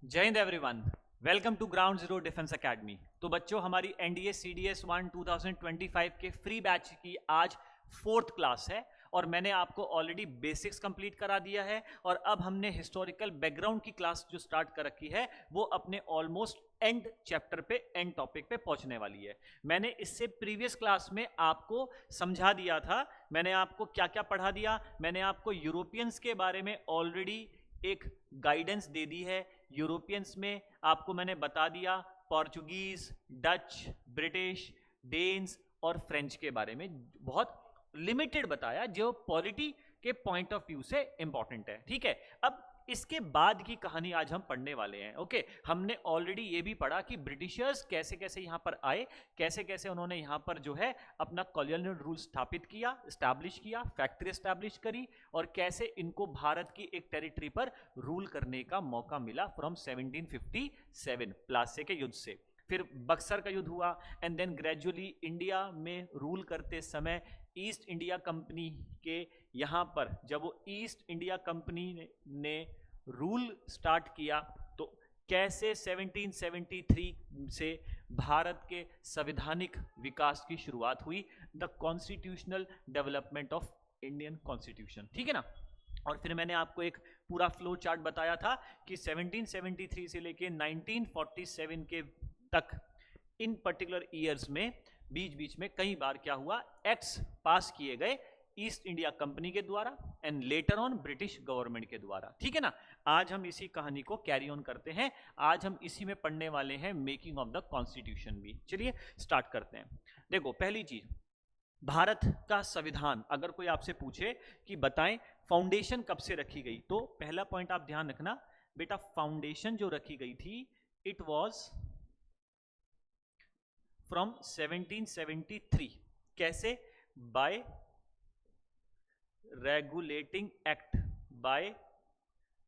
जय हिंद everyone. Welcome to ground zero defence academy. तो बच्चों, हमारी एनडीए सीडीएस 1 2025 के फ्री बैच की आज 4th क्लास है और मैंने आपको ऑलरेडी बेसिक्स कंप्लीट करा दिया है और अब हमने हिस्टोरिकल बैकग्राउंड की क्लास जो स्टार्ट कर रखी है वो अपने ऑलमोस्ट एंड चैप्टर पे, एंड टॉपिक पे पहुंचने वाली है। मैंने इससे प्रीवियस क्लास में आपको समझा दिया था, मैंने आपको क्या क्या पढ़ा दिया। मैंने आपको यूरोपियंस के बारे में ऑलरेडी एक गाइडेंस दे दी है। यूरोपियंस में आपको मैंने बता दिया पोर्चुगीज, डच, ब्रिटिश, डेन्स और फ्रेंच के बारे में बहुत लिमिटेड बताया, जो पॉलिटी के पॉइंट ऑफ व्यू से इंपॉर्टेंट है। ठीक है, अब इसके बाद की कहानी आज हम पढ़ने वाले हैं। ओके, हमने ऑलरेडी ये भी पढ़ा कि ब्रिटिशर्स कैसे कैसे यहां पर आए, कैसे कैसे उन्होंने यहां पर जो है अपना कॉलोनियल रूल स्थापित किया, स्टैब्लिश किया, फैक्ट्री स्टैब्लिश करी और कैसे इनको भारत की एक टेरिटरी पर रूल करने का मौका मिला फ्रॉम 1757 प्लासी के युद्ध से। फिर बक्सर का युद्ध हुआ एंड देन ग्रेजुअली इंडिया में रूल करते समय ईस्ट इंडिया कंपनी के यहाँ पर जब वो ईस्ट इंडिया कंपनी ने रूल स्टार्ट किया तो कैसे 1773 से भारत के संवैधानिक विकास की शुरुआत हुई, the constitutional development of Indian constitution. ठीक है ना। और फिर मैंने आपको एक पूरा फ्लो चार्ट बताया था कि 1773 से लेके 1947 के तक इन पर्टिकुलर ईयर्स में बीच बीच में कई बार क्या हुआ, एक्ट्स पास किए गए ईस्ट इंडिया कंपनी के द्वारा and later on British government के द्वारा। ठीक है ना। आज हम इसी कहानी को कैरी ऑन करते हैं, आज हम इसी में पढ़ने वाले हैं मेकिंग ऑफ द कॉन्स्टिट्यूशन भी। चलिए स्टार्ट करते हैं। देखो, पहली चीज, भारत का संविधान अगर कोई आपसे पूछे कि बताएं फाउंडेशन कब से रखी गई, तो पहला पॉइंट आप ध्यान रखना बेटा, फाउंडेशन जो रखी गई थी इट वाज फ्रॉम 1773। कैसे? Bye regulating act, bye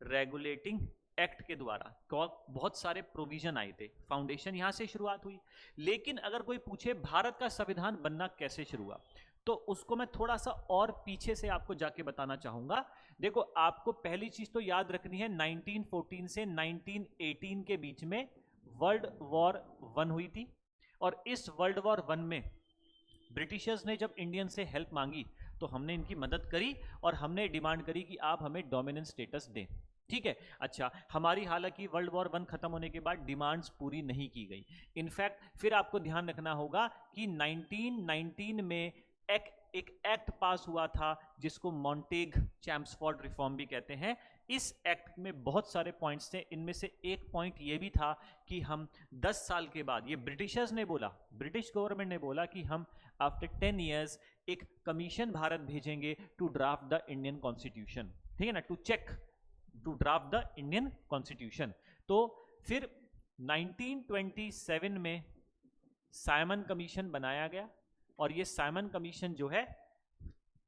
regulating act के द्वारा बहुत सारे प्रोविजन आए थे, फाउंडेशन यहां से शुरुआत हुई। लेकिन अगर कोई पूछे भारत का संविधान बनना कैसे शुरू हुआ, तो उसको मैं थोड़ा सा और पीछे से आपको जाके बताना चाहूंगा। देखो, आपको पहली चीज तो याद रखनी है, 1914 से 1918 के बीच में वर्ल्ड वॉर 1 हुई थी और इस वर्ल्ड वॉर 1 में ब्रिटिशर्स ने जब इंडियन से हेल्प मांगी तो हमने इनकी मदद करी और हमने डिमांड करी कि आप हमें डोमिनेंस स्टेटस दें। ठीक है। अच्छा, हमारी हालांकि वर्ल्ड वॉर 1 खत्म होने के बाद डिमांड्स पूरी नहीं की गई। इनफैक्ट फिर आपको ध्यान रखना होगा कि 1919 में एक एक्ट पास हुआ था जिसको मॉन्टेग चैम्प्सफोर्ड रिफॉर्म भी कहते हैं। इस एक्ट में बहुत सारे पॉइंट्स थे, इनमें से एक पॉइंट ये भी था कि हम 10 साल के बाद, ये ब्रिटिशर्स ने बोला, ब्रिटिश गवर्नमेंट ने बोला कि हम आफ्टर 10 ईयर्स एक कमीशन भारत भेजेंगे to draft the Indian constitution. ठीक है ना, to check, to draft the Indian constitution. तो फिर 1927 में साइमन कमीशन बनाया गया और ये साइमन कमीशन जो है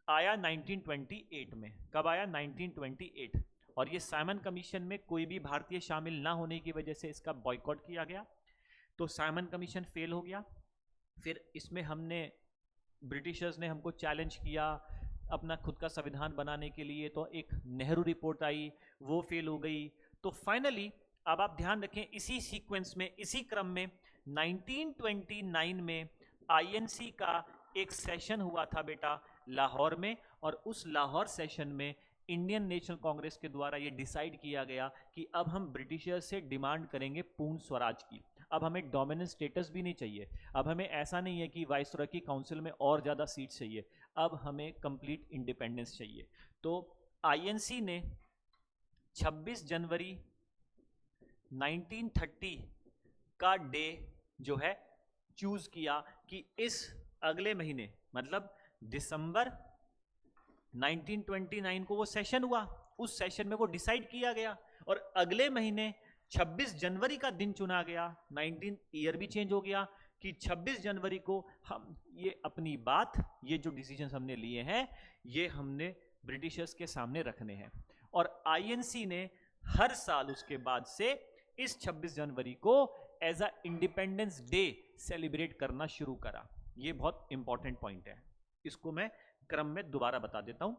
आया 1928 में। कब आया? 1928। और ये साइमन कमीशन में कोई भी भारतीय शामिल ना होने की वजह से इसका बॉयकॉट किया गया, तो साइमन कमीशन फेल हो गया। फिर इसमें हमने, ब्रिटिशर्स ने हमको चैलेंज किया अपना खुद का संविधान बनाने के लिए, तो एक नेहरू रिपोर्ट आई, वो फेल हो गई। तो फाइनली अब आप ध्यान रखें, इसी सीक्वेंस में, इसी क्रम में 1929 में आईएनसी का एक सेशन हुआ था बेटा लाहौर में, और उस लाहौर सेशन में इंडियन नेशनल कांग्रेस के द्वारा ये डिसाइड किया गया कि अब हम ब्रिटिशर्स से डिमांड करेंगे पूर्ण स्वराज की। अब हमें डोमिनेंस स्टेटस भी नहीं चाहिए, अब हमें ऐसा नहीं है कि वाइसरॉय की काउंसिल में और ज़्यादा सीट चाहिए, अब हमें कंप्लीट इंडिपेंडेंस चाहिए। तो आईएनसी ने 26 जनवरी 1930 का डे जो है चूज किया कि इस अगले महीने, मतलब दिसंबर 1929 को वो सेशन हुआ, उस सेशन में वो डिसाइड किया गया और अगले महीने 26 जनवरी का दिन चुना गया। 19 ईयर भी चेंज हो गया कि 26 जनवरी को हम ये अपनी बात, ये जो डिसीजन हमने लिए हैं, ये हमने ब्रिटिशर्स के सामने रखने हैं। और आईएनसी ने हर साल उसके बाद से इस 26 जनवरी को as a independence day celebrate करना शुरू करा। ये बहुत इंपॉर्टेंट पॉइंट है, इसको मैं क्रम में दोबारा बता देता हूं।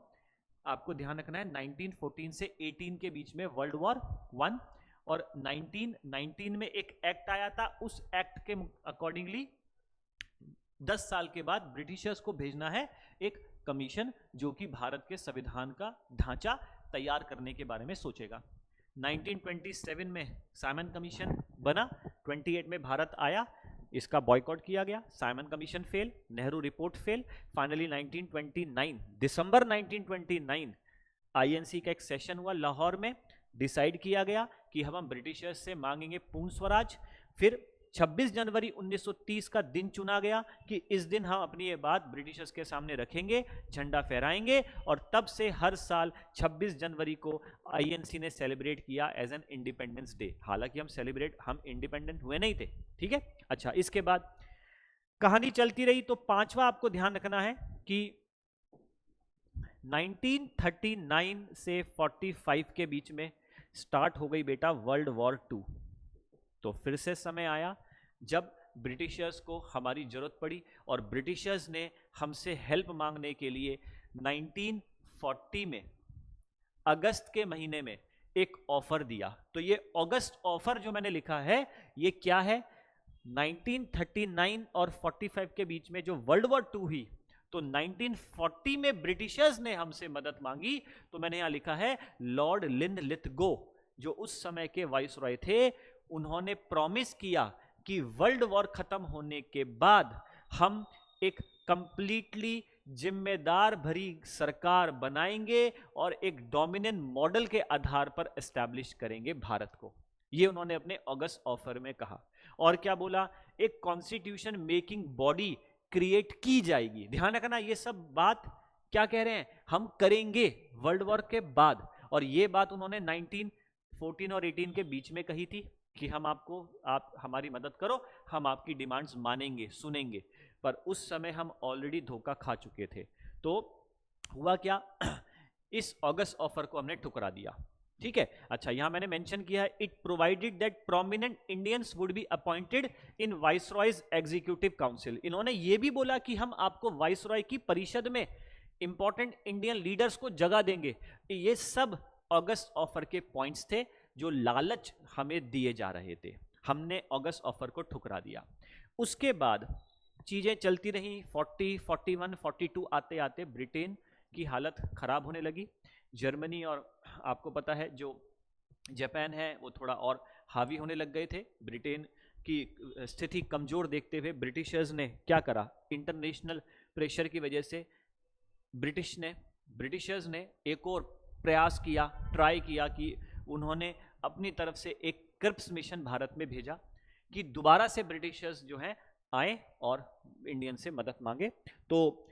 आपको ध्यान रखना है 1914 से 18 के बीच में वर्ल्ड वॉर 1 और 1919 में एक एक्ट आया था, उस एक्ट के अकॉर्डिंगली 10 साल के बाद ब्रिटिशर्स को भेजना है एक कमीशन जो कि भारत के संविधान का ढांचा तैयार करने के बारे में सोचेगा। 1927 में साइमन कमीशन बना, 28 में भारत आया, इसका बॉयकॉट किया गया, Simon commission fail, Nehru report fail. Finally 1929 दिसंबर 1929 आईएनसी का एक सेशन हुआ लाहौर में, डिसाइड किया गया कि हम ब्रिटिशर्स से मांगेंगे पूर्ण स्वराज। फिर 26 जनवरी 1930 का दिन चुना गया कि इस दिन हम अपनी ये बात ब्रिटिशर्स के सामने रखेंगे, झंडा फहराएंगे, और तब से हर साल 26 जनवरी को आईएनसी ने सेलिब्रेट किया एज एन इंडिपेंडेंस डे। हालांकि हम इंडिपेंडेंट हुए नहीं थे, ठीक है। अच्छा, इसके बाद कहानी चलती रही। तो पांचवा आपको ध्यान रखना है कि 1939 से 45 के बीच में स्टार्ट हो गई बेटा वर्ल्ड वॉर 2। तो फिर से समय आया जब ब्रिटिशर्स को हमारी जरूरत पड़ी और ब्रिटिशर्स ने हमसे हेल्प मांगने के लिए 1940 में अगस्त के महीने में एक ऑफर दिया। तो ये अगस्त ऑफर जो मैंने लिखा है ये क्या है? 1939 और 45 के बीच में जो वर्ल्ड वॉर 2 हुई, तो 1940 में ब्रिटिशर्स ने हमसे मदद मांगी। तो मैंने यहां लिखा है लॉर्ड लिन्थलिथगो जो उस समय के वाइसरॉय थे, उन्होंने प्रॉमिस किया कि वर्ल्ड वॉर खत्म होने के बाद हम एक कंप्लीटली जिम्मेदार भरी सरकार बनाएंगे और एक डोमिनेंट मॉडल के आधार पर एस्टैब्लिश करेंगे भारत को। ये उन्होंने अपने अगस्त ऑफर में कहा। और क्या बोला? एक कॉन्स्टिट्यूशन मेकिंग बॉडी क्रिएट की जाएगी। ध्यान रखना, ये सब बात क्या कह रहे हैं? हम करेंगे वर्ल्ड वॉर के बाद। और ये बात उन्होंने 1914 और 18 के बीच में कही थी कि आप हमारी मदद करो, हम आपकी डिमांड्स मानेंगे, सुनेंगे। पर उस समय हम ऑलरेडी धोखा खा चुके थे। तो हुआ क्या? इस अगस्त ऑफर को हमने ठुकरा दिया, ठीक है। अच्छा, यहां मैंने मेंशन किया है it provided that prominent Indians would be appointed in viceroys executive council. इन्होंने ये भी बोला कि हम आपको वाइसरॉय की परिषद में इंपॉर्टेंट इंडियन लीडर्स को जगह देंगे। ये सब अगस्त ऑफर के पॉइंट्स थे जो लालच हमें दिए जा रहे थे। हमने अगस्त ऑफर को ठुकरा दिया। उसके बाद चीजें चलती रही। 40, 41, 42 आते आते ब्रिटेन की हालत खराब होने लगी। जर्मनी और आपको पता है जो जापान है वो थोड़ा और हावी होने लग गए थे। ब्रिटेन की स्थिति कमजोर देखते हुए ब्रिटिशर्स ने क्या करा? इंटरनेशनल प्रेशर की वजह से ब्रिटिशर्स ने एक और प्रयास किया, ट्राई किया कि उन्होंने अपनी तरफ से एक क्रिप्स मिशन भारत में भेजा कि दोबारा से ब्रिटिशर्स जो हैं आए और इंडियन से मदद मांगे। तो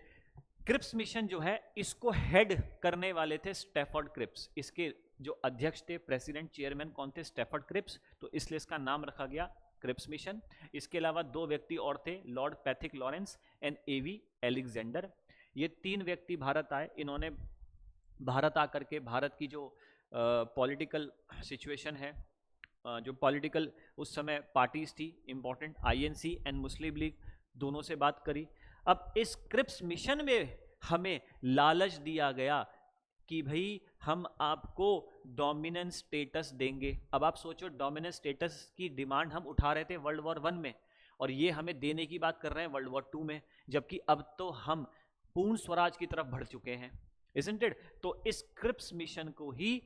क्रिप्स मिशन जो है इसको हेड करने वाले थे स्टैफर्ड क्रिप्स। इसके जो अध्यक्ष थे, प्रेसिडेंट चेयरमैन कौन थे? Stafford Cripps. तो इसलिए इसका नाम रखा गया क्रिप्स मिशन। इसके अलावा 2 व्यक्ति और थे, Lord Pethick Lawrence and A V Alexander. ये 3 व्यक्ति भारत आए। इन्होंने भारत आकर के भारत की जो पॉलिटिकल सिचुएशन है, जो पॉलिटिकल उस समय पार्टीज थी important, INC and Muslim league, दोनों से बात करी। अब इस क्रिप्स मिशन में हमें लालच दिया गया कि भाई हम आपको डोमिनेंस स्टेटस देंगे। अब आप सोचो, डोमिनेंस स्टेटस की डिमांड हम उठा रहे थे वर्ल्ड वॉर 1 में, और ये हमें देने की बात कर रहे हैं वर्ल्ड वॉर 2 में, जबकि अब तो हम पूर्ण स्वराज की तरफ बढ़ चुके हैं, isn't it? तो इस क्रिप्स मिशन को ही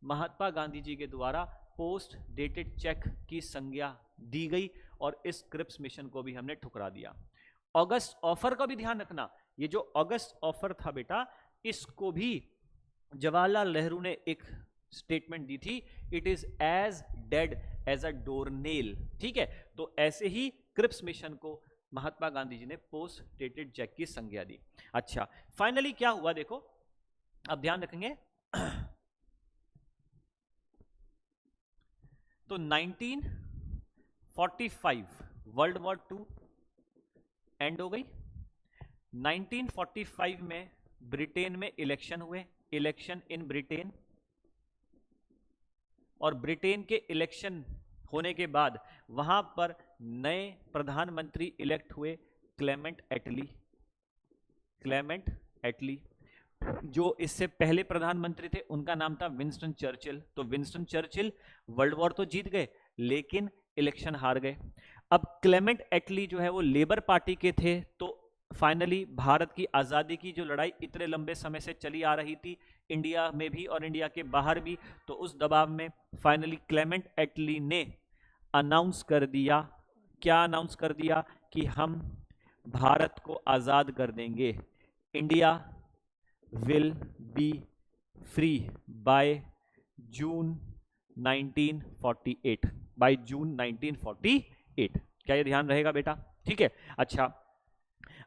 महात्मा गांधी जी के द्वारा पोस्ट डेटेड चेक की संज्ञा दी गई और इस क्रिप्स मिशन को भी हमने ठुकरा दिया। अगस्त ऑफर का भी ध्यान रखना, ये जो अगस्त ऑफर था बेटा, इसको भी जवाहरलाल नेहरू ने एक स्टेटमेंट दी थी, it is as dead as a doornail, ठीक है। तो ऐसे ही क्रिप्स मिशन को महात्मा गांधी जी ने पोस्ट डेटेड चेक की संज्ञा दी। अच्छा, फाइनली क्या हुआ देखो, अब ध्यान रखेंगे। तो 1945 वर्ल्ड वॉर 2 एंड हो गई। 1945 में ब्रिटेन में इलेक्शन हुए, इलेक्शन इन ब्रिटेन, और ब्रिटेन के इलेक्शन होने के बाद वहां पर नए प्रधानमंत्री इलेक्ट हुए, क्लेमेंट एटली। जो इससे पहले प्रधानमंत्री थे उनका नाम था विंस्टन चर्चिल। तो विंस्टन चर्चिल वर्ल्ड वॉर तो जीत गए लेकिन इलेक्शन हार गए। अब क्लेमेंट एटली जो है वो लेबर पार्टी के थे। तो फाइनली भारत की आज़ादी की जो लड़ाई इतने लंबे समय से चली आ रही थी इंडिया में भी और इंडिया के बाहर भी, तो उस दबाव में फाइनली क्लेमेंट एटली ने अनाउंस कर दिया, क्या अनाउंस कर दिया कि हम भारत को आज़ाद कर देंगे, India will be free by June 1948, by June 1948। क्या ये ध्यान रहेगा बेटा? ठीक है। अच्छा,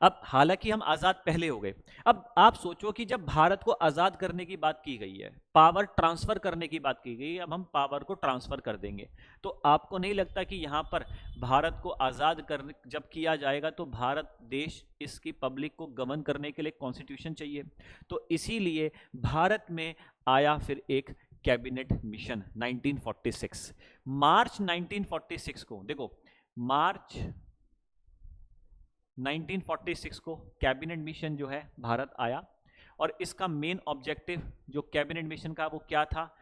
अब हालांकि हम आजाद पहले हो गए। अब आप सोचो कि जब भारत को आजाद करने की बात की गई है, पावर ट्रांसफर करने की बात की गई है, अब हम पावर को ट्रांसफर कर देंगे, तो आपको नहीं लगता कि यहां पर भारत को आजाद करने जब किया जाएगा तो भारत देश इसकी पब्लिक को गवर्न करने के लिए कॉन्स्टिट्यूशन चाहिए। तो इसीलिए भारत में आया फिर एक कैबिनेट मिशन 1946। मार्च 1946 को, देखो मार्च 1946 को कैबिनेट मिशन जो है भारत आया और इसका मेन ऑब्जेक्टिव जो कैबिनेट मिशन का वो क्या था?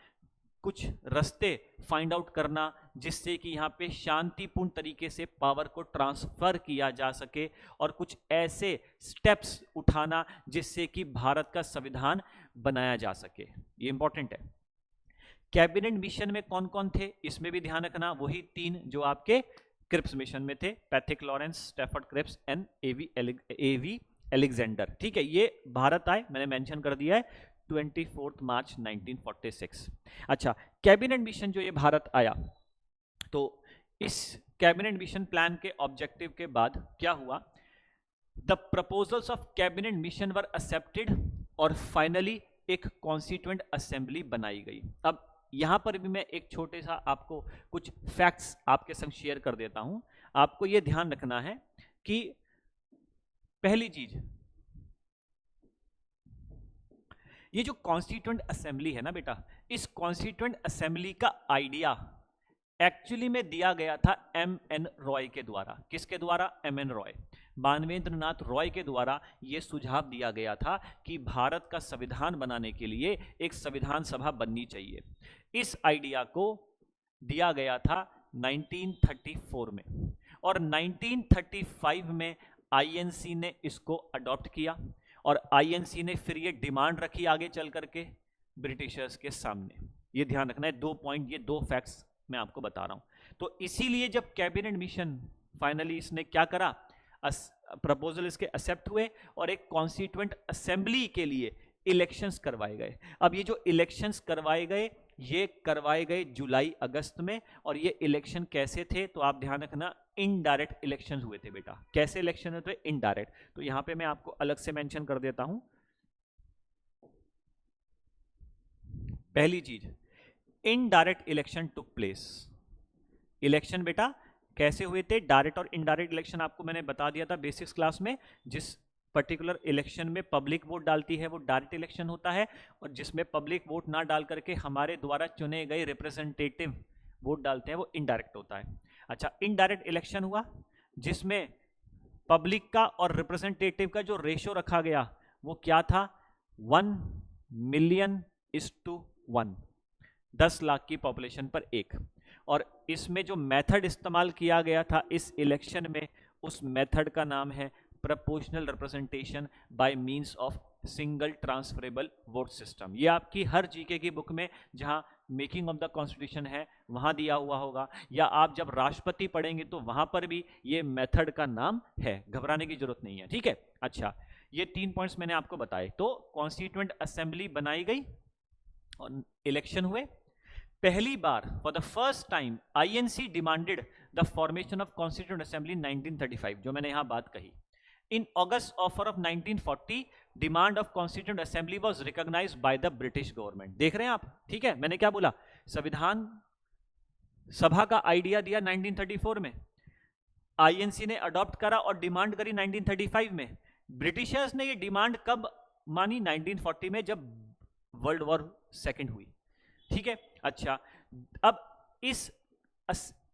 कुछ रास्ते फाइंड आउट करना जिससे कि यहाँ पे शांतिपूर्ण तरीके से पावर को ट्रांसफर किया जा सके और कुछ ऐसे स्टेप्स उठाना जिससे कि भारत का संविधान बनाया जा सके। ये इंपॉर्टेंट है। कैबिनेट मिशन में कौन कौन थे इसमें भी ध्यान रखना, वही तीन जो आपके क्रिप्स मिशन में थे, Pethick Lawrence, Stafford Cripps and A V Alexander. ठीक है, ये भारत आए, मैंने मेंशन कर दिया है 24 मार्च 1946। अच्छा, कैबिनेट मिशन जो ये भारत आया, तो इस कैबिनेट मिशन प्लान के ऑब्जेक्टिव के बाद क्या हुआ? The proposals of cabinet mission were accepted और फाइनली एक कॉन्स्टिट्यूएंट असेंबली बनाई गई। अब यहां पर भी मैं एक छोटे सा आपको कुछ फैक्ट्स आपके संग शेयर कर देता हूं। आपको यह ध्यान रखना है कि पहली चीज, ये जो कॉन्स्टिट्यूएंट असेंबली है ना बेटा, इस कॉन्स्टिट्यूएंट असेंबली का आइडिया एक्चुअली में दिया गया था एम.एन. रॉय के द्वारा। किसके द्वारा? एम.एन. रॉय, मानवेंद्र नाथ रॉय के द्वारा यह सुझाव दिया गया था कि भारत का संविधान बनाने के लिए एक संविधान सभा बननी चाहिए। इस आइडिया को दिया गया था 1934 में और 1935 में आईएनसी ने इसको अडॉप्ट किया और आईएनसी ने फिर ये डिमांड रखी आगे चल करके ब्रिटिशर्स के सामने। ये ध्यान रखना है, 2 पॉइंट, ये 2 फैक्ट्स मैं आपको बता रहा हूं। तो इसीलिए जब कैबिनेट मिशन फाइनली इसने क्या करा, प्रपोजल इसके एक्सेप्ट हुए और एक कॉन्स्टिट्यूएंट असेंबली के लिए इलेक्शंस करवाए गए। अब ये जो इलेक्शंस करवाए गए जुलाई अगस्त में, और ये इलेक्शन कैसे थे तो आप ध्यान रखना, इनडायरेक्ट इलेक्शंस हुए थे बेटा। कैसे इलेक्शन हुए थे? इनडायरेक्ट। तो यहां पे मैं आपको अलग से मेंशन कर देता हूं। पहली चीज, indirect election took place. Election बेटा कैसे हुए थे? डायरेक्ट और इनडायरेक्ट इलेक्शन आपको मैंने बता दिया था बेसिक्स क्लास में। जिस पर्टिकुलर इलेक्शन में पब्लिक वोट डालती है वो डायरेक्ट इलेक्शन होता है, और जिसमें पब्लिक वोट ना डाल करके हमारे द्वारा चुने गए रिप्रेजेंटेटिव वोट डालते हैं वो इनडायरेक्ट होता है। अच्छा, इनडायरेक्ट इलेक्शन हुआ जिसमें पब्लिक का और रिप्रेजेंटेटिव का जो रेशियो रखा गया वो क्या था? 1,000,000:1, 10 लाख की पॉपुलेशन पर एक। और इसमें जो मेथड इस्तेमाल किया गया था इस इलेक्शन में, उस मेथड का नाम है proportional representation by means of single transferable vote system. ये आपकी हर जीके की बुक में जहां मेकिंग ऑफ द कॉन्स्टिट्यूशन है वहां दिया हुआ होगा, या आप जब राष्ट्रपति पढ़ेंगे तो वहां पर भी ये मेथड का नाम है, घबराने की जरूरत नहीं है। ठीक है। अच्छा, ये 3 पॉइंट्स मैंने आपको बताए। तो कॉन्स्टिट्यूएंट असेंबली बनाई गई और इलेक्शन हुए। पहली बार for the first time INC demanded the formation of constituent assembly 1935, जो मैंने यहां बात कही। In August offer of 1940 demand of constituent assembly was recognised by the British government. देख रहे हैं आप? ठीक है, मैंने क्या बोला? संविधान सभा का आइडिया दिया 1934 में, आईएनसी ने अडॉप्ट करा और डिमांड करी 1935 में। ब्रिटिशर्स ने ये डिमांड कब मानी? 1940 में, जब वर्ल्ड वॉर सेकेंड हुई। ठीक है। अच्छा, अब इस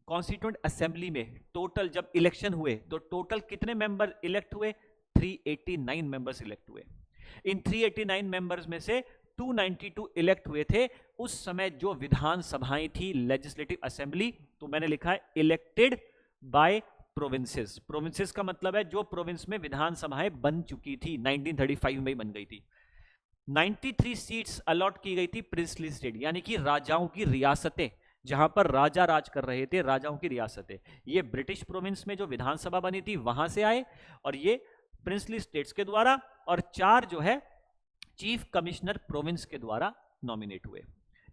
कॉन्स्टिट्यूएंट असेंबली में टोटल जब इलेक्शन हुए तो टोटल कितने मेंबर इलेक्ट हुए? 389 मेंबर्स इलेक्ट हुए। इन 389 मेंबर्स में से 292 इलेक्ट हुए थे। उस समय जो विधानसभाएं थी, लेजिस्लेटिव असेंबली, तो मैंने लिखा है इलेक्टेड बाय प्रोविंसेस। प्रोविंसेस का मतलब है जो प्रोविंस में विधानसभाएं बन चुकी थी, 1935 में ही बन गई थी। 93 सीट्स अलॉट की गई थी प्रिंसली स्टेट, यानी कि राजाओं की रियासतें, जहां पर राजा राज कर रहे थे, राजाओं की रियासतें। ये ब्रिटिश प्रोविंस में जो विधानसभा बनी थी वहां से आए, और ये प्रिंसली स्टेट्स के द्वारा, और 4 जो है चीफ कमिश्नर प्रोविंस के द्वारा नॉमिनेट हुए।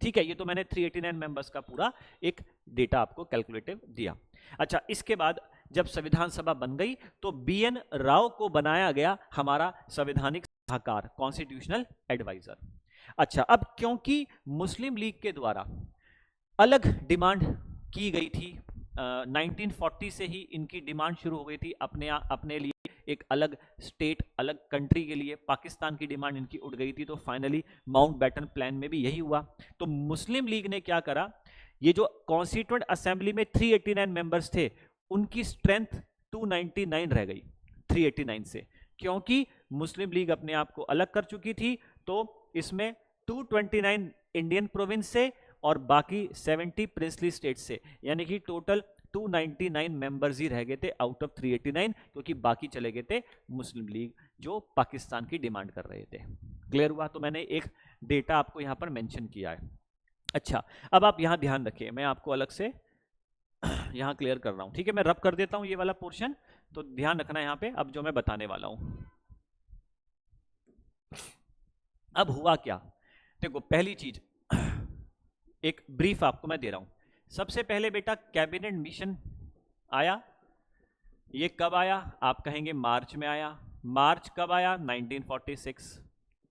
ठीक है, ये तो मैंने 389 मेंबर्स का पूरा एक डेटा आपको कैलकुलेटिव दिया। अच्छा, इसके बाद जब संविधान सभा बन गई तो BN राव को बनाया गया हमारा संवैधानिक सलाहकार, कॉन्स्टिट्यूशनल एडवाइजर। अच्छा, अब क्योंकि मुस्लिम लीग के द्वारा अलग डिमांड की गई थी, 1940 से ही इनकी डिमांड शुरू हो गई थी अपने लिए एक अलग स्टेट, अलग कंट्री के लिए। पाकिस्तान की डिमांड इनकी उठ गई थी, तो फाइनली माउंटबेटन प्लान में भी यही हुआ। तो मुस्लिम लीग ने क्या करा, ये जो कॉन्स्टिट्यूएंट असेंबली में 389 मेंबर्स थे, उनकी स्ट्रेंथ 299 रह गई 389 से, क्योंकि मुस्लिम लीग अपने आप को अलग कर चुकी थी। तो इसमें 229 इंडियन प्रोविंस से और बाकी 70 प्रिंसली स्टेट से, यानी कि टोटल 299 मेंबर्स ही रह गए थे आउट ऑफ 389, क्योंकि बाकी चले गए थे मुस्लिम लीग जो पाकिस्तान की डिमांड कर रहे थे। क्लियर हुआ? तो मैंने एक डेटा आपको यहां पर मेंशन किया है। अच्छा, अब आप यहां ध्यान रखिए, मैं आपको अलग से यहां क्लियर कर रहा हूं। ठीक है, मैं रब कर देता हूं ये वाला पोर्शन, तो ध्यान रखना यहां पे अब जो मैं बताने वाला हूं। अब हुआ क्या, देखो पहली चीज एक ब्रीफ आपको मैं दे रहा हूं। सबसे पहले बेटा कैबिनेट मिशन आया। ये कब आया? आप कहेंगे मार्च में आया। मार्च कब आया? 1946।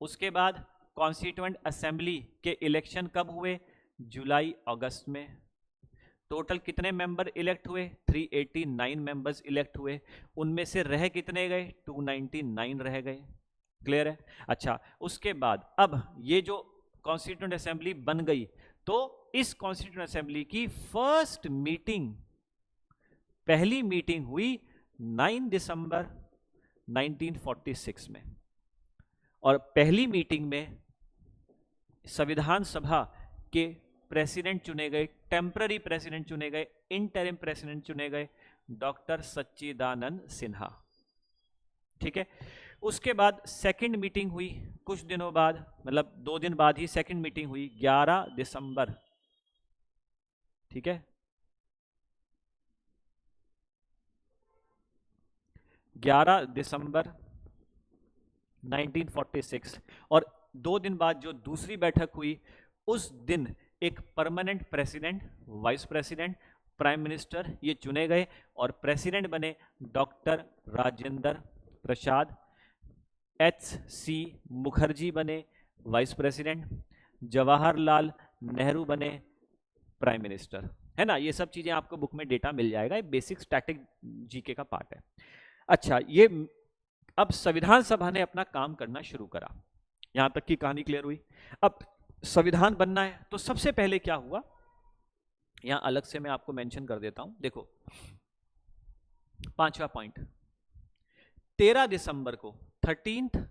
उसके बाद कॉन्स्टिट्यूएंट असेंबली के इलेक्शन कब हुए? जुलाई अगस्त में। टोटल कितने मेंबर इलेक्ट हुए? 389 मेंबर्स इलेक्ट हुए। उनमें से रह कितने गए? 299 रह गए। क्लियर है? अच्छा, उसके बाद अब ये जो कॉन्स्टिट्यूएंट असेंबली बन गई, तो इस कॉन्स्टिट्यूएंट असेंबली की फर्स्ट मीटिंग, पहली मीटिंग हुई 9 दिसंबर 1946 में। और पहली मीटिंग में संविधान सभा के प्रेसिडेंट चुने गए, टेम्पररी प्रेसिडेंट चुने गए, इंटरिम प्रेसिडेंट चुने गए डॉक्टर सच्चिदानंद सिन्हा। ठीक है, उसके बाद सेकंड मीटिंग हुई कुछ दिनों बाद, मतलब 2 दिन बाद ही सेकंड मीटिंग हुई 11 दिसंबर। ठीक है, 11 दिसंबर 1946। और 2 दिन बाद जो दूसरी बैठक हुई, उस दिन एक permanent president, vice president, prime minister ये चुने गए, और प्रेसिडेंट बने डॉक्टर राजेंद्र प्रसाद। HC मुखर्जी बने वाइस प्रेसिडेंट, जवाहरलाल नेहरू बने प्राइम मिनिस्टर। है ना, ये सब चीजें आपको बुक में डेटा मिल जाएगा, ये बेसिक स्टैटिक जीके का पार्ट है। अच्छा, ये अब संविधान सभा ने अपना काम करना शुरू करा, यहां तक की कहानी क्लियर हुई। अब संविधान बनना है, तो सबसे पहले क्या हुआ, यहां अलग से मैं आपको मेंशन कर देता हूं। देखो 5वां पॉइंट, 13 दिसंबर को, 13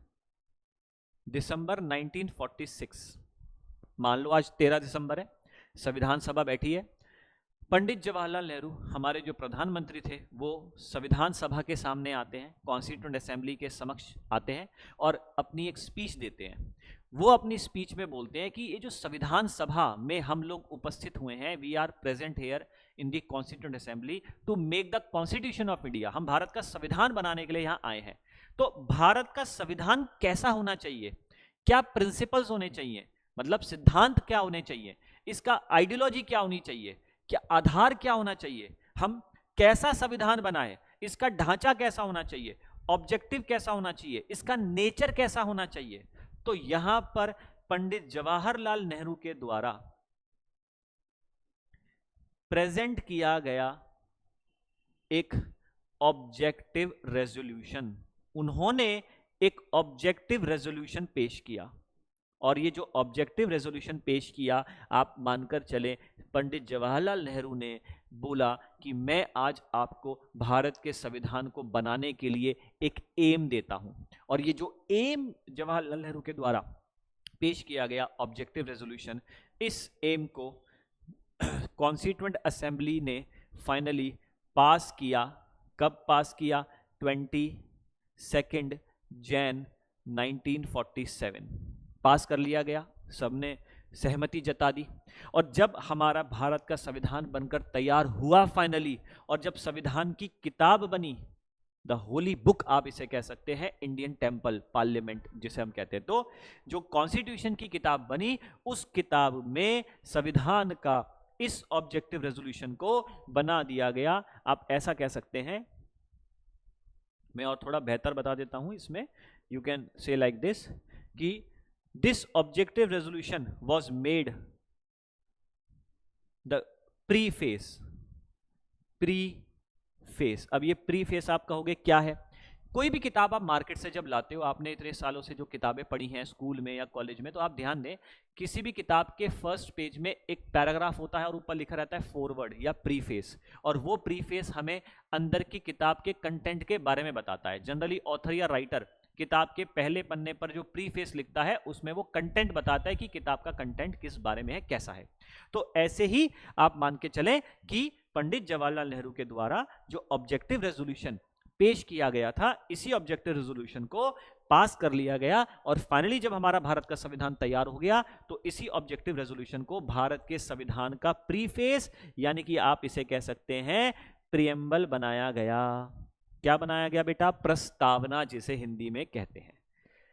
दिसंबर 1946, मान लो आज 13 दिसंबर है, संविधान सभा बैठी है। पंडित जवाहरलाल नेहरू हमारे जो प्रधानमंत्री थे, वो संविधान सभा के सामने आते हैं, कॉन्स्टिट्यूएंट असेंबली के समक्ष आते हैं और अपनी एक स्पीच देते हैं। वो अपनी स्पीच में बोलते हैं कि ये जो संविधान सभा में हम लोग उपस्थित हुए हैं, we are present here in the constituent assembly to make the constitution of India. हम भारत का संविधान बनाने के लिए यहाँ आए हैं। तो भारत का संविधान कैसा होना चाहिए, क्या प्रिंसिपल्स होने चाहिए, मतलब सिद्धांत क्या होने चाहिए, इसका आइडियोलॉजी क्या होनी चाहिए, क्या आधार क्या होना चाहिए, हम कैसा संविधान बनाए, इसका ढांचा कैसा होना चाहिए, ऑब्जेक्टिव कैसा होना चाहिए, इसका नेचर कैसा होना चाहिए। तो यहां पर पंडित जवाहरलाल नेहरू के द्वारा प्रेजेंट किया गया एक ऑब्जेक्टिव रेजोल्यूशन, उन्होंने एक ऑब्जेक्टिव रेजोल्यूशन पेश किया। और ये जो ऑब्जेक्टिव रेजोल्यूशन पेश किया, आप मानकर चले पंडित जवाहरलाल नेहरू ने बोला कि मैं आज आपको भारत के संविधान को बनाने के लिए एक एम देता हूं, और ये जो एम जवाहरलाल नेहरू के द्वारा पेश किया गया ऑब्जेक्टिव रेजोल्यूशन, इस एम को कॉन्स्टिट्यूएंट असेंबली ने फाइनली पास किया। कब पास किया? 22 जैन 1947 पास कर लिया गया, सबने सहमति जता दी। और जब हमारा भारत का संविधान बनकर तैयार हुआ फाइनली, और जब संविधान की किताब बनी, द होली बुक आप इसे कह सकते हैं, इंडियन टेम्पल पार्लियामेंट जिसे हम कहते हैं, तो जो कॉन्स्टिट्यूशन की किताब बनी, उस किताब में संविधान का इस ऑब्जेक्टिव रेजोल्यूशन को बना दिया गया। आप ऐसा कह सकते हैं, मैं और थोड़ा बेहतर बता देता हूं इसमें, you can say like this कि this objective resolution was made the preface. अब ये प्रीफेस आप कहोगे क्या है? कोई भी किताब आप मार्केट से जब लाते हो, आपने इतने सालों से जो किताबें पढ़ी हैं स्कूल में या कॉलेज में, तो आप ध्यान दें, किसी भी किताब के फर्स्ट पेज में एक पैराग्राफ होता है और ऊपर लिखा रहता है फॉरवर्ड या प्रीफेस, और वो प्रीफेस हमें अंदर की किताब के कंटेंट के बारे में बताता है। जनरली ऑथर या राइटर किताब के पहले पन्ने पर जो प्रीफेस लिखता है उसमें वो कंटेंट बताता है कि किताब का कंटेंट किस बारे में है, कैसा है। तो ऐसे ही आप मान के चलें कि पंडित जवाहरलाल नेहरू के द्वारा जो ऑब्जेक्टिव रेजोल्यूशन पेश किया गया था, इसी ऑब्जेक्टिव रेजोल्यूशन को पास कर लिया गया, और फाइनली जब हमारा भारत का संविधान तैयार हो गया तो इसी ऑब्जेक्टिव रेजोल्यूशन को भारत के संविधान का प्रीफेस, यानी कि आप इसे कह सकते हैं प्रियम्बल बनाया गया। क्या बनाया गया बेटा? प्रस्तावना, जिसे हिंदी में कहते हैं।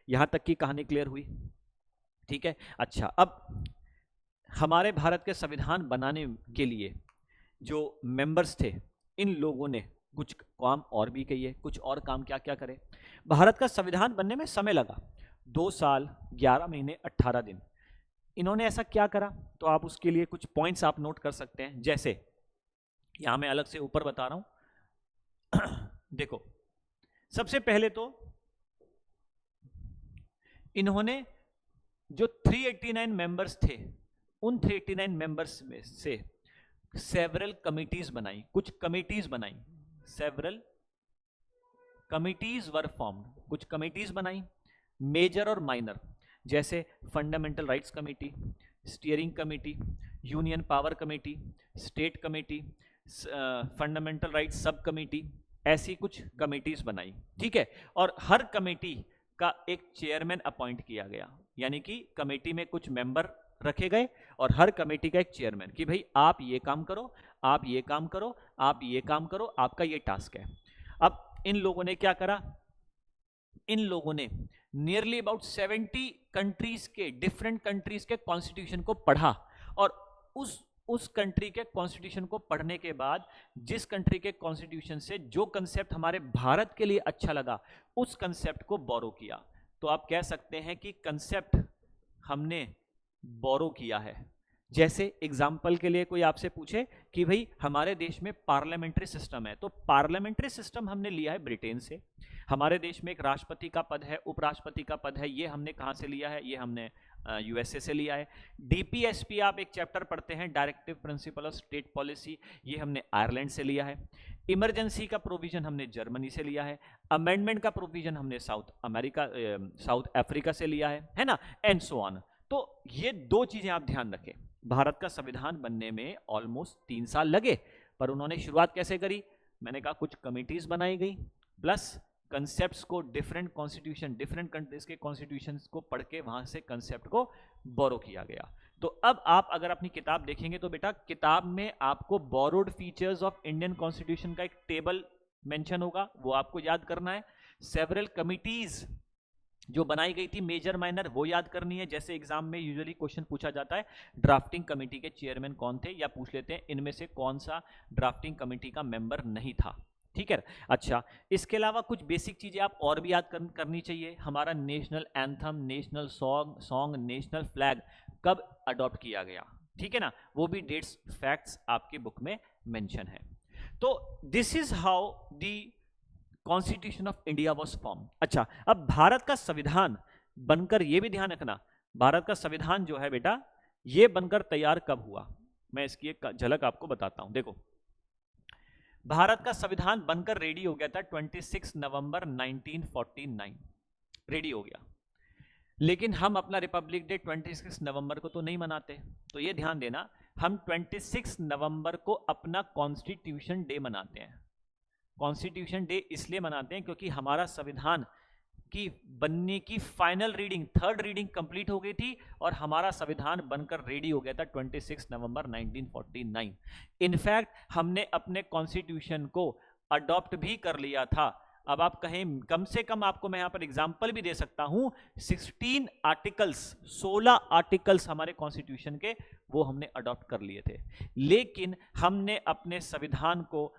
यहां तक की कहानी क्लियर हुई? ठीक है। अच्छा, अब हमारे भारत के संविधान बनाने के लिए जो मेंबर्स थे, इन लोगों ने कुछ काम और भी किए। कुछ और काम क्या क्या करे? भारत का संविधान बनने में समय लगा 2 साल 11 महीने 18 दिन। इन्होंने ऐसा क्या करा? तो आप उसके लिए कुछ पॉइंट्स आप नोट कर सकते हैं, जैसे यहां मैं अलग से ऊपर बता रहा हूं। देखो, सबसे पहले तो इन्होंने जो 389 मेंबर्स थे, उन 389 मेंबर्स में से सेवरल कमिटीज बनाई, कुछ कमिटीज बनाई, सेवरल कमिटीज वर फॉर्म्ड, कुछ कमिटीज बनाई, मेजर और माइनर, जैसे fundamental rights committee, steering committee, union power committee, state committee, fundamental rights sub committee, ऐसी कुछ कमेटीज बनाई। ठीक है। और हर कमेटी का एक चेयरमैन अपॉइंट किया गया, यानी कि कमेटी में कुछ मेंबर रखे गए और हर कमेटी का एक चेयरमैन, कि भाई आप ये काम करो, आप ये काम करो, आप ये काम करो, आपका ये टास्क है। अब इन लोगों ने क्या करा? इन लोगों ने नियरली अबाउट 70 कंट्रीज के, डिफरेंट कंट्रीज के कॉन्स्टिट्यूशन को पढ़ा, और उस कंट्री के कॉन्स्टिट्यूशन को पढ़ने के बाद जिस कंट्री के कॉन्स्टिट्यूशन से जो कंसेप्ट हमारे भारत के लिए अच्छा लगा, उस कंसेप्ट को बोरो किया। तो आप कह सकते हैं कि कंसेप्ट हमने बोरो किया है। जैसे एग्जाम्पल के लिए कोई आपसे पूछे कि भाई हमारे देश में पार्लियामेंट्री सिस्टम है, तो पार्लियामेंट्री सिस्टम हमने लिया है ब्रिटेन से। हमारे देश में एक राष्ट्रपति का पद है, उपराष्ट्रपति का पद है, ये हमने कहां से लिया है? ये हमने यूएसए से लिया है। डीपीएसपी आप एक चैप्टर पढ़ते हैं, directive principle of state policy, ये हमने आयरलैंड से लिया है। इमरजेंसी का प्रोविजन हमने जर्मनी से लिया है। अमेंडमेंट का प्रोविजन हमने साउथ अफ्रीका से लिया है ना, एंड सो ऑन। तो ये 2 चीजें आप ध्यान रखें। भारत का संविधान बनने में ऑलमोस्ट 3 साल लगे, पर उन्होंने शुरुआत कैसे करी? मैंने कहा कुछ कमिटीज बनाई गई, प्लस कंसेप्ट्स को डिफरेंट कॉन्स्टिट्यूशन, डिफरेंट कंट्रीज के कॉन्स्टिट्यूशंस को पढ़ के वहां से कंसेप्ट को बोरो किया गया। तो अब आप अगर अपनी किताब देखेंगे तो बेटा किताब में आपको borrowed features of Indian constitution का एक टेबल मेंशन होगा, वो आपको याद करना है। सेवरल कमिटीज जो बनाई गई थी, मेजर माइनर, वो याद करनी है। जैसे एग्जाम में यूजुअली क्वेश्चन पूछा जाता है ड्राफ्टिंग कमेटी के चेयरमैन कौन थे, या पूछ लेते हैं इनमें से कौन सा ड्राफ्टिंग कमेटी का मेंबर नहीं था। ठीक है। अच्छा, इसके अलावा कुछ बेसिक चीजें आप और भी याद करनी चाहिए। हमारा national anthem, national song, national flag कब अडॉप्ट किया गया, ठीक है ना, वो भी डेट्स, फैक्ट्स आपकी बुक में मेंशन है। तो this is how the constitution of India was form. अच्छा, अब भारत का संविधान बनकर, ये भी ध्यान रखना, भारत का संविधान जो है बेटा, ये बनकर तैयार कब हुआ, मैं इसकी एक झलक आपको बताता हूं। देखो, भारत का संविधान बनकर रेडी हो गया था 26 नवंबर 1949, रेडी हो गया। लेकिन हम अपना रिपब्लिक डे 26 नवंबर को तो नहीं मनाते। तो ये ध्यान देना, हम 26 नवंबर को अपना कॉन्स्टिट्यूशन डे मनाते हैं। कॉन्स्टिट्यूशन डे इसलिए मनाते हैं क्योंकि हमारा संविधान की बनने की final reading, third reading complete हो गई थी और हमारा संविधान बनकर रेडी हो गया था 26 नवंबर 1949। इनफैक्ट हमने अपने कॉन्स्टिट्यूशन को अडॉप्ट भी कर लिया था। अब आप कहें, कम से कम आपको मैं यहां पर एग्जांपल भी दे सकता हूं, 16 आर्टिकल्स, 16 आर्टिकल्स हमारे कॉन्स्टिट्यूशन के वो हमने अडॉप्ट कर लिए थे। लेकिन हमने अपने संविधान को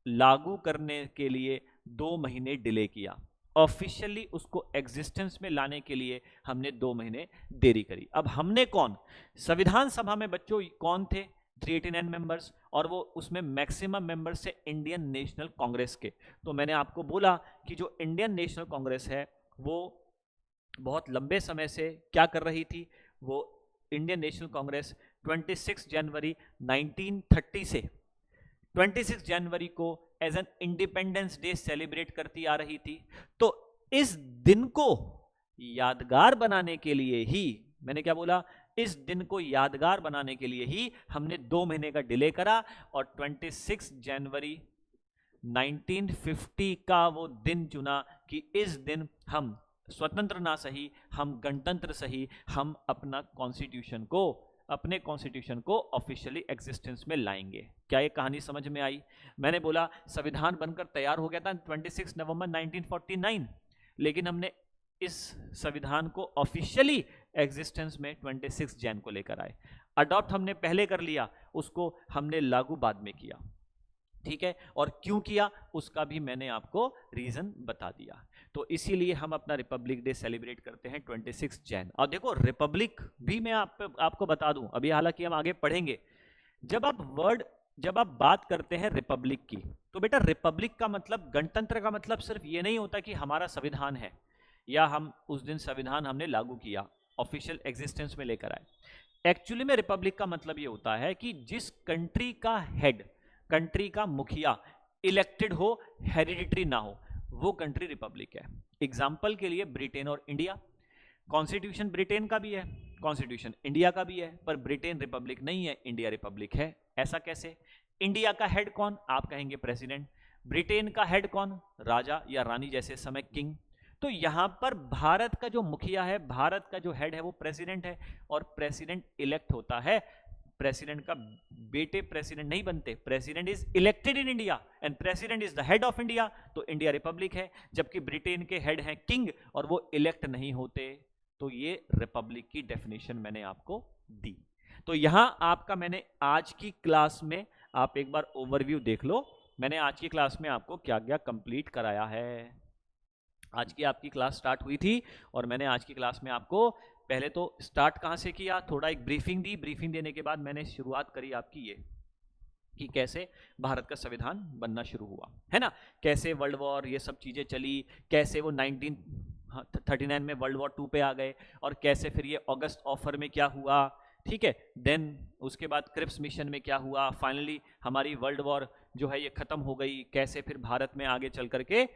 लागू करने के लिए 2 महीने डिले किया। ऑफिशियली उसको एग्जिस्टेंस में लाने के लिए हमने 2 महीने देरी करी। अब हमने कौन, संविधान सभा में बच्चों कौन थे, 389 मेंबर्स, और वो उसमें मैक्सिमम मेंबर्स से इंडियन नेशनल कांग्रेस के। तो मैंने आपको बोला कि जो इंडियन नेशनल कांग्रेस है वो बहुत लंबे समय से क्या कर रही थी, वो इंडियन नेशनल कांग्रेस 26 जनवरी 1930 से 26 जनवरी को as an independence day celebrate करती आ रही थी। तो इस दिन को यादगार बनाने के लिए ही, मैंने क्या बोला, इस दिन को यादगार बनाने के लिए ही हमने 2 महीने का डिले करा और 26 जनवरी 1950 का वो दिन चुना कि इस दिन हम स्वतंत्र ना सही, हम गणतंत्र सही, हम अपना कॉन्स्टिट्यूशन को, अपने कॉन्स्टिट्यूशन को ऑफिशियली एग्जिस्टेंस में लाएंगे। क्या ये कहानी समझ में आई? मैंने बोला संविधान बनकर तैयार हो गया था 26 नवंबर 1949, लेकिन हमने इस संविधान को ऑफिशियली एग्जिस्टेंस में 26 जैन को लेकर आए। अडॉप्ट हमने पहले कर लिया, उसको हमने लागू बाद में किया। ठीक है, और क्यों किया उसका भी मैंने आपको रीजन बता दिया। तो इसीलिए हम अपना रिपब्लिक डे सेलिब्रेट करते हैं 26 जैन। और देखो रिपब्लिक भी मैं आपको बता दूं, अभी हालांकि हम आगे पढ़ेंगे। जब आप बात करते हैं रिपब्लिक की, तो बेटा रिपब्लिक का मतलब, गणतंत्र का मतलब सिर्फ ये नहीं होता कि हमारा संविधान है या हम उस दिन संविधान हमने लागू किया, ऑफिशियल एग्जिस्टेंस में लेकर आए। एक्चुअली में रिपब्लिक का मतलब ये होता है कि जिस कंट्री का हेड, कंट्री का मुखिया इलेक्टेड हो, हेरिडिटरी ना हो, वो कंट्री रिपब्लिक है। एग्जाम्पल के लिए ब्रिटेन और इंडिया, कॉन्स्टिट्यूशन ब्रिटेन का भी है, कॉन्स्टिट्यूशन इंडिया का भी है, पर ब्रिटेन रिपब्लिक नहीं है, इंडिया रिपब्लिक है। ऐसा कैसे? इंडिया का हेड कौन? आप कहेंगे प्रेसिडेंट। ब्रिटेन का हेड कौन? राजा या रानी, जैसे समय किंग। तो यहां पर भारत का जो मुखिया है, भारत का जो हेड है वो प्रेसिडेंट है, और प्रेसिडेंट इलेक्ट होता है। प्रेसिडेंट का बेटे प्रेसिडेंट नहीं बनते, president is elected in India and president is the head of India. तो इंडिया रिपब्लिक है, जबकि ब्रिटेन के हेड हैं किंग और वो इलेक्ट नहीं होते। तो ये रिपब्लिक की डेफिनेशन मैंने आपको दी। तो यहां आपका मैंने आज की क्लास में, आप एक बार ओवरव्यू देख लो, मैंने आज की क्लास में आपको क्या क्या कंप्लीट कराया है। आज की आपकी क्लास स्टार्ट हुई थी और मैंने आज की क्लास में आपको पहले तो स्टार्ट कहां से किया, थोड़ा एक ब्रीफिंग दी। ब्रीफिंग देने के बाद मैंने शुरुआत करी आपकी ये कि कैसे भारत का संविधान बनना शुरू हुआ, है ना, कैसे वर्ल्ड वॉर ये सब चीजें चली, कैसे वो 1939 में वर्ल्ड वॉर 2 पे आ गए, और कैसे फिर ये अगस्त ऑफर में क्या हुआ, ठीक है, देन उसके बाद क्रिप्स मिशन में क्या हुआ, फाइनली हमारी वर्ल्ड वॉर जो है ये खत्म हो गई, कैसे फिर भारत में आगे चल करके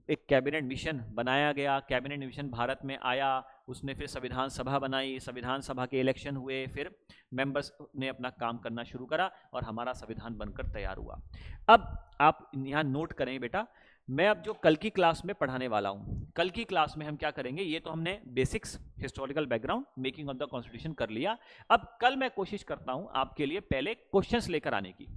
एक कैबिनेट मिशन बनाया गया, कैबिनेट मिशन भारत में आया, उसने फिर संविधान सभा बनाई, संविधान सभा के इलेक्शन हुए, फिर मेंबर्स ने अपना काम करना शुरू करा और हमारा संविधान बनकर तैयार हुआ। अब आप यहाँ नोट करें बेटा, मैं अब जो कल की क्लास में पढ़ाने वाला हूँ, कल की क्लास में हम क्या करेंगे, ये तो हमने basics, historical background, making of the constitution कर लिया। अब कल मैं कोशिश करता हूँ आपके लिए पहले क्वेश्चंस लेकर आने की।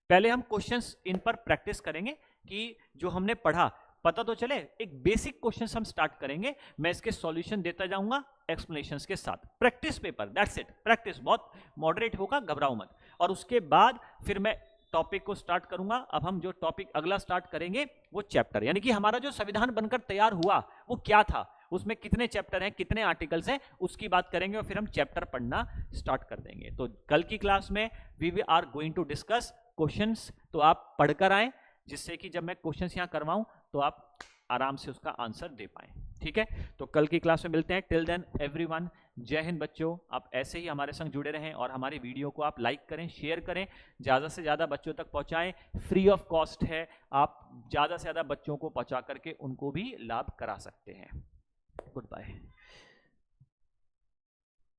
पहले हम क्वेश्चंस इन पर प्रैक्टिस करेंगे कि जो हमने पढ़ा पता तो चले। एक बेसिक क्वेश्चंस हम स्टार्ट करेंगे, मैं इसके सॉल्यूशन देता जाऊंगा एक्सप्लेनेशंस के साथ। Practice paper, that's it, practice बहुत मॉडरेट होगा, घबराओ मत। और उसके बाद फिर मैं टॉपिक को स्टार्ट करूंगा। अब हम जो टॉपिक अगला स्टार्ट करेंगे वो चैप्टर, यानी कि हमारा जो संविधान बनकर तैयार हुआ वो क्या था, उसमें कितने चैप्टर हैं, कितने आर्टिकल्स हैं, उसकी बात करेंगे और फिर हम चैप्टर पढ़ना स्टार्ट कर देंगे। तो कल की क्लास में we are going to discuss questions, तो आप पढ़कर आए, जिससे कि जब मैं क्वेश्चंस यहां करवाऊं तो आप आराम से उसका आंसर दे पाए। ठीक है, तो कल की क्लास में मिलते हैं। टिल देन एवरीवन जय हिंद बच्चों, आप ऐसे ही हमारे संग जुड़े रहें और हमारी वीडियो को आप लाइक करें, शेयर करें, ज़्यादा से ज़्यादा बच्चों तक पहुंचाएं। फ्री ऑफ कॉस्ट है, आप ज़्यादा से ज़्यादा बच्चों को पहुंचा करके उनको भी लाभ करा सकते हैं। Good bye.